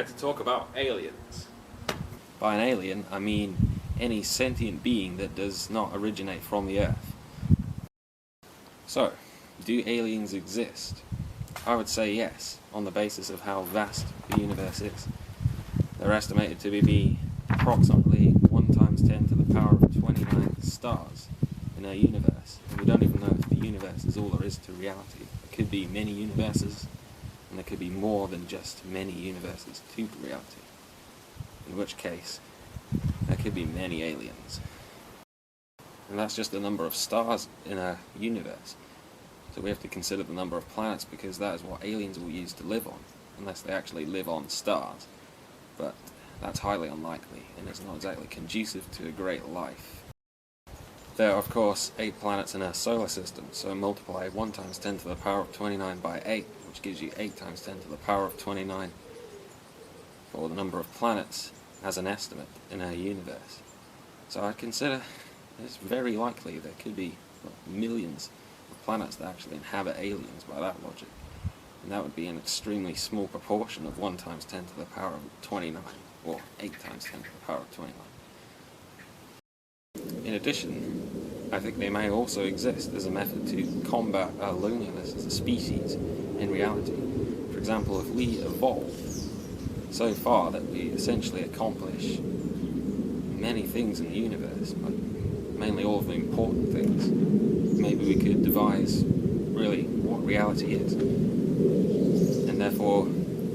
here to talk about aliens. By an alien, I mean any sentient being that does not originate from the Earth. So, do aliens exist? I would say yes, on the basis of how vast the universe is. They're estimated to be approximately 1 times 10 to the power of 29 stars in our universe. And we don't even know if the universe is all there is to reality. There could be many universes, and there could be more than just many universes to reality. In which case, there could be many aliens. And that's just the number of stars in our universe. So we have to consider the number of planets, because that is what aliens will use to live on, unless they actually live on stars. But that's highly unlikely, and it's not exactly conducive to a great life. There are, of course, 8 planets in our solar system, so multiply 1 times 10 to the power of 29 by 8, which gives you 8 times 10 to the power of 29 for the number of planets as an estimate in our universe. So I'd consider it's very likely there could be millions of planets that actually inhabit aliens by that logic. And that would be an extremely small proportion of 1 times 10 to the power of 29, or 8 times 10 to the power of 29. In addition, I think they may also exist as a method to combat our loneliness as a species in reality. For example, if we evolve so far that we essentially accomplish many things in the universe, but mainly all of the important things, maybe we could devise really what reality is. And therefore,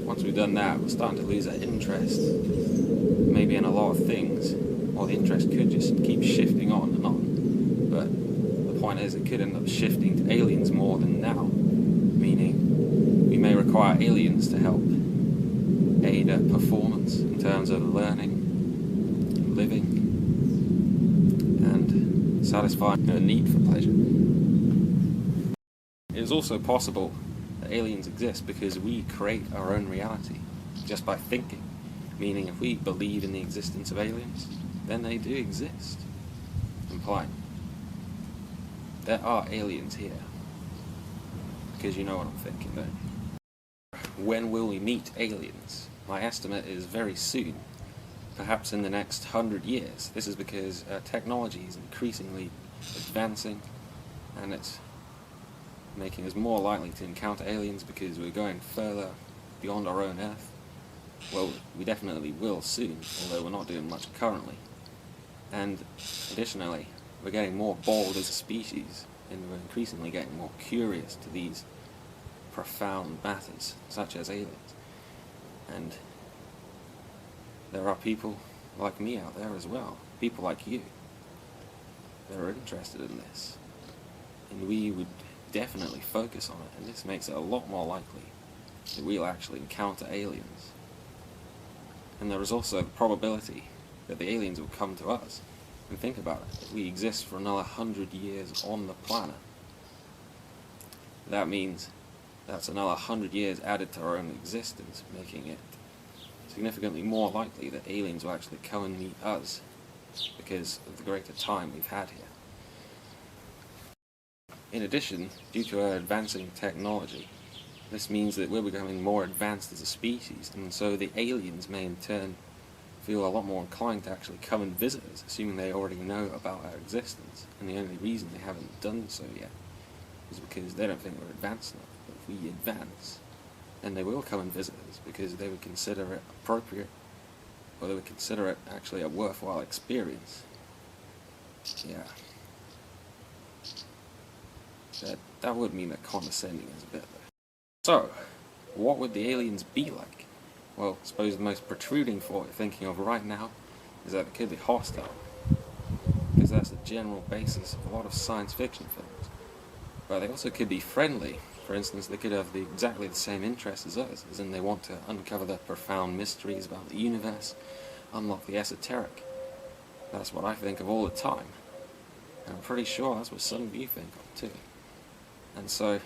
once we've done that, we're starting to lose our interest maybe in a lot of things, or the interest could just keep shifting on and on. But the point is, it could end up shifting to aliens more than now, meaning we may require aliens to help aid our performance in terms of learning, living, and satisfying our need for pleasure. It is also possible that aliens exist because we create our own reality just by thinking, meaning if we believe in the existence of aliens, then they do exist, implying there are aliens here, because you know what I'm thinking, don't you? When will we meet aliens? My estimate is very soon, perhaps in the next 100 years. This is because technology is increasingly advancing, and it's making us more likely to encounter aliens because we're going further beyond our own Earth. Well, we definitely will soon, although we're not doing much currently. And additionally, we're getting more bold as a species, and we're increasingly getting more curious to these profound matters, such as aliens. And there are people like me out there as well, people like you, that are interested in this. And we would definitely focus on it, and this makes it a lot more likely that we'll actually encounter aliens. And there is also the probability that the aliens will come to us. And think about it, if we exist for another 100 years on the planet, that means that's another 100 years added to our own existence, making it significantly more likely that aliens will actually come and meet us because of the greater time we've had here. In addition, due to our advancing technology, this means that we're becoming more advanced as a species, and so the aliens may in turn feel a lot more inclined to actually come and visit us, assuming they already know about our existence. And the only reason they haven't done so yet is because they don't think we're advanced enough. But if we advance, then they will come and visit us because they would consider it appropriate, or they would consider it actually a worthwhile experience. Yeah. That would mean that condescending is a bit there. So, what would the aliens be like? Well, I suppose the most protruding thought you're thinking of right now is that they could be hostile, because that's the general basis of a lot of science fiction films. But they also could be friendly. For instance, they could have exactly the same interests as us, as in they want to uncover the profound mysteries about the universe, unlock the esoteric. That's what I think of all the time. And I'm pretty sure that's what some of you think of too. And so,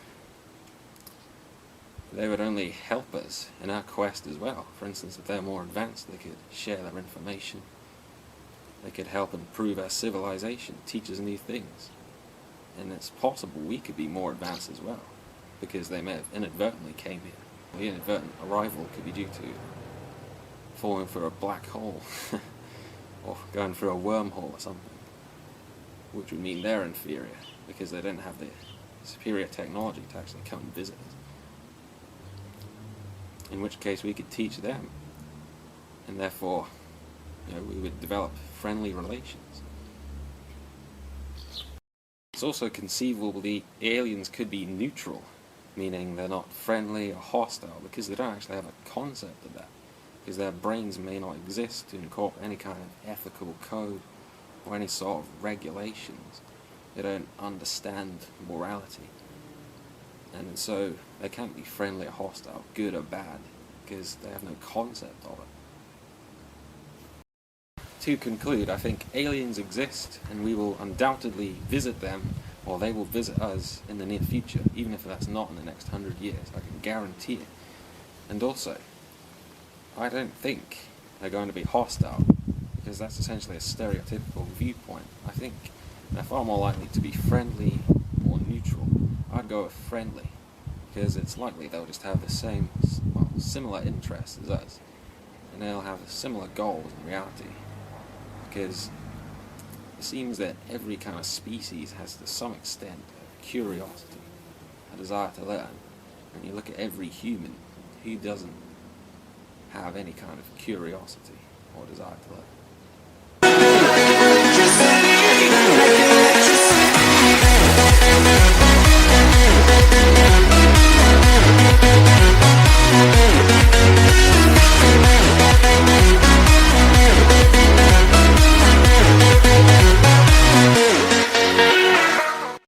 they would only help us in our quest as well. For instance, if they're more advanced, they could share their information. They could help improve our civilization, teach us new things. And it's possible we could be more advanced as well, because they may have inadvertently came here. The inadvertent arrival could be due to falling through a black hole or going through a wormhole or something, which would mean they're inferior because they don't have the superior technology to actually come and visit us. In which case we could teach them, and therefore, we would develop friendly relations. It's also conceivable the aliens could be neutral, meaning they're not friendly or hostile, because they don't actually have a concept of that, because their brains may not exist to incorporate any kind of ethical code or any sort of regulations. They don't understand morality, and so they can't be friendly or hostile, good or bad, because they have no concept of it. To conclude, I think aliens exist, and we will undoubtedly visit them, or they will visit us in the near future, even if that's not in the next 100 years, I can guarantee it. And also, I don't think they're going to be hostile, because that's essentially a stereotypical viewpoint. I think they're far more likely to be friendly or neutral. I'd go with friendly, because it's likely they'll just have the same, similar interests as us, and they'll have similar goals in reality, because it seems that every kind of species has to some extent a curiosity, a desire to learn. And you look at every human, who doesn't have any kind of curiosity or desire to learn?